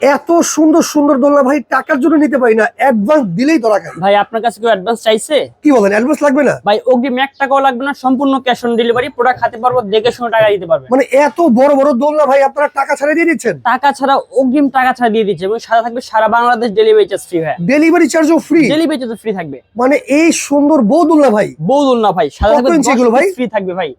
এত সুন্দর সুন্দর দোলনা ভাই টাকার জন্য নিতে পারি না, অ্যাডভান্স দিলেই ধরা খাই। ভাই আপনার কাছে কেউ অ্যাডভান্স চাইছে? কি বলেন, অ্যাডভান্স লাগবে না? ভাই অগ্রিম 1 টাকাও লাগবে না, সম্পূর্ণ ক্যাশ অন ডেলিভারি। প্রোডাক্ট হাতে পারবো, দেখে শুনে টাকা দিতে পারবেন। মানে এত বড় বড় দোলনা ভাই আপনারা টাকা ছাড়া দিয়ে দিচ্ছেন? টাকা ছাড়া, অগ্রিম টাকা ছাড়া দিয়ে দিচ্ছে এবং সারা থাকবে সারা বাংলাদেশ ডেলিভারি চার্জ ফ্রি। হয় ডেলিভারি চার্জও ফ্রি? ডেলিভারি চার্জ ফ্রি থাকবে। মানে এই সুন্দর বউ দোলনা ভাই, বউ দোলনা ভাই সারা থাকবে 10 এগুলো ভাই? পিস ফ্রি থাকবে ভাই।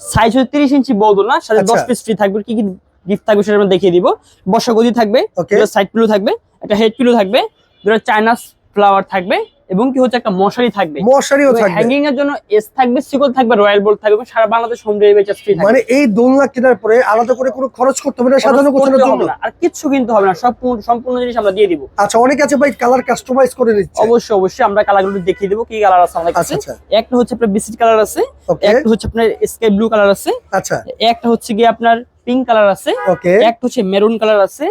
সাইজ হচ্ছে 30 ইঞ্চি বউ দোলনা, সাথে 10 পিস ফ্রি থাকবে। কি কি গিফট থাকবে সেটা আমরা দেখিয়ে দিব। বসার গদি থাকবে, দুটো সাইড পিলো থাকবে, একটা হেড পিলো থাকবে, দুটো চায়না ফ্লাওয়ার থাকবে এবং কি হচ্ছে একটা মশারি থাকবে। মশারিও থাকবে, হ্যাঙ্গিং এর জন্য এস থাকবে, সিকল থাকবে, রয়্যাল বোল্ট থাকবে, সারা Bangladesh home delivery charge free থাকবে। মানে এই দোলনা কেনার পরে আলাদা করে কোনো খরচ করতে হবে না সাধারণ গোছানোর জন্য? আর কিচ্ছু কিনতে হবে না, সব সম্পূর্ণ জিনিস আমরা দিয়ে দিব। আচ্ছা, অনেক আছে ভাই কালার কাস্টমাইজ করে নিচ্ছে? অবশ্যই অবশ্যই, আমরা কালারগুলো দেখিয়ে দিব কি কালার আছে আমাদের কাছে। একটা হচ্ছে আপনার বিস্কিট কালার আছে, একটা হচ্ছে আপনার স্কাই ব্লু কালার আছে, আচ্ছা একটা হচ্ছে গিয়ে আপনার পিঙ্ক কালার আছে, একটা হচ্ছে মেরুন কালার আছে,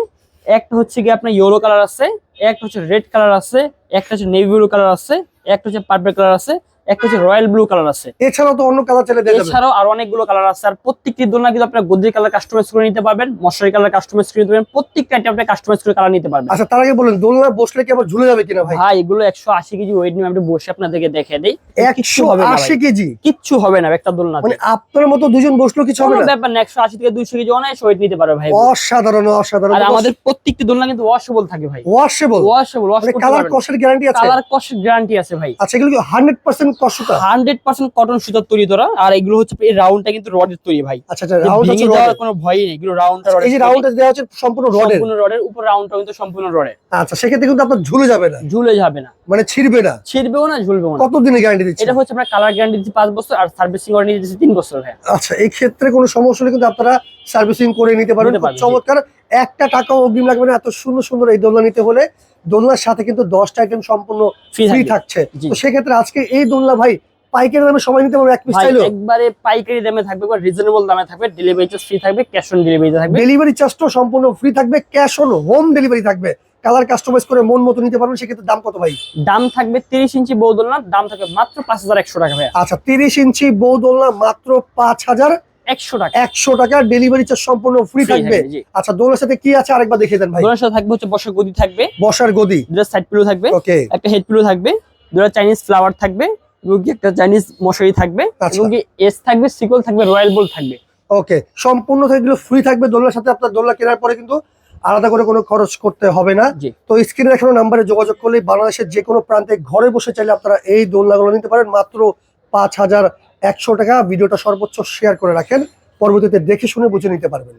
একটা হচ্ছে গিয়ে আপনার ইয়েলো কালার আছে, একটা হচ্ছে রেড কালার আছে, একটা হচ্ছে নেভি ব্লু কালার আছে, একটা হচ্ছে পার্পল কালার আছে, একটা হচ্ছে রয়্যাল ব্লু কালার আছে। এছাড়াও তো অন্য কালার চাইলে দেওয়া যাবে? এছাড়াও আর অনেকগুলো কালার আছে। আর প্রত্যেকটি দোলনা কিন্তু আপনারা গদি কালার কাস্টমাইজ করে নিতে পারবেন, মশারি কালার কাস্টমাইজ করে নিতে পারবেন, প্রত্যেকটা আইটেম আপনি কাস্টমাইজ করে কালার নিতে পারবেন। আচ্ছা, তার আগে বলেন দোলনা বসলে কি আবার ঝুলে যাবে কিনা ভাই? ভাই এগুলো 180 কেজি ওয়েট নিয়ে আমি বসে আপনাদেরকে দেখিয়ে দেই। 180 কেজি? কিচ্ছু হবে না একটা দোলনা। মানে আপনার মতো দুজন বসলো কিছু হবে না? ব্যাপার না, 180 থেকে 200 কেজি অনায়াসে ওয়েট নিতে পারবে ভাই। অসাধারণ অসাধারণ। আর আমাদের প্রত্যেকটি দোলনা কিন্তু ওয়াশেবল থাকে ভাই। ওয়াশেবল? ওয়াশেবল, ওয়াশ করতে কালার পারবেন। কষের গ্যারান্টি আছে? কালার কষের গ্যারান্টি আছে ভাই। আচ্ছা, এগুলো কি 100% কষটা? 100% কটন সুতার তৈরি করা। আর এগুলো হচ্ছে এই রাউন্ডটা কিন্তু রডের তৈরি ভাই। আচ্ছা আচ্ছা, রাউন্ড আছে, রডের কোনো ভয়ই নেই। এগুলো রাউন্ডটা রডের। এই যে রাউন্ডটা দেওয়া হচ্ছে সম্পূর্ণ রডের? সম্পূর্ণ রডের, উপর রাউন্ডটা কিন্তু সম্পূর্ণ রডের। আচ্ছা, সেক্ষেত্রে কিন্তু আপনার ঝুলে যাবে না? ঝুলে যাবে না, মানে ছিড়বে না? ছিড়বেও না, ঝুলবেও না। কত দিনের গ্যারান্টি দিচ্ছেন? এটা হচ্ছে আমরা কালার গ্যারান্টি দিচ্ছি 5 বছর, আর সার্ভিসিং ওয়ারেন্টি দিচ্ছি 3 বছর ভাই। আচ্ছা, এই ক্ষেত্রে কোনো সমস্যা হলে কিন্তু আপনারা সার্ভিসিং করে নিতে পারবেন। চমৎকার, একটা টাকাও অগ্রিম লাগবে না। এত সুন্দর সুন্দর এই দোলনা নিতে হলে দোলনার সাথে কিন্তু 10টা আইটেম সম্পূর্ণ ফ্রি থাকছে। তো সেক্ষেত্রে আজকে এই দোলনা ভাই পাইকারি দামে সবাই নিতে পারবে? এক পিস চাইলো একবারে পাইকারি দামে থাকবে, বা রিজনেবল দামে থাকবে। ডেলিভারি চার্জ ফ্রি থাকবে, ক্যাশ অন ডেলিভারি থাকবে। ডেলিভারি চার্জটাও সম্পূর্ণ ফ্রি থাকবে, ক্যাশ অন হোম ডেলিভারি থাকবে। কালার কাস্টমাইজ করে মন মতো নিতে পারবেন। সেক্ষেত্রে দাম কত ভাই? দাম থাকবে 30 ইঞ্চি বউ দোলনা, দাম থাকবে মাত্র 5100 টাকা ভাই। আচ্ছা, 30 ইঞ্চি বউ দোলনা মাত্র 5100 টাকা। 100 টাকা ডেলিভারি চার্জ সম্পূর্ণ ফ্রি থাকবে। আচ্ছা, দোলনার সাথে কি আছে আরেকবার দেখিয়ে দেন ভাই। দোলনার সাথে থাকবে হচ্ছে বসার গদি থাকবে, বসার গদি, দুটো সাইড পিলো থাকবে, একটা হেড পিলো থাকবে, দুটো চাইনিজ ফ্লাওয়ার থাকবে এবং একটা চাইনিজ মশারি থাকবে এবং এস থাকবে, সিকল থাকবে, রয়্যাল বোল্ট থাকবে। ওকে, সম্পূর্ণ এগুলো ফ্রি থাকবে দোলনার সাথে। আপনার দোলনা কেনার পরে কিন্তু আলাদা করে কোনো খরচ করতে হবে না। তো স্ক্রিনে দেখানো নাম্বারে যোগাযোগ করলে বাংলাদেশের যে কোনো প্রান্তে ঘরে বসে চাইলে আপনারা এই দোলনাগুলো নিতে পারেন মাত্র 5100 টাকা। ভিডিওটা সর্বোচ্চ শেয়ার করে রাখেন, পরবর্তীতে দেখে শুনে বুঝে নিতে পারবেন।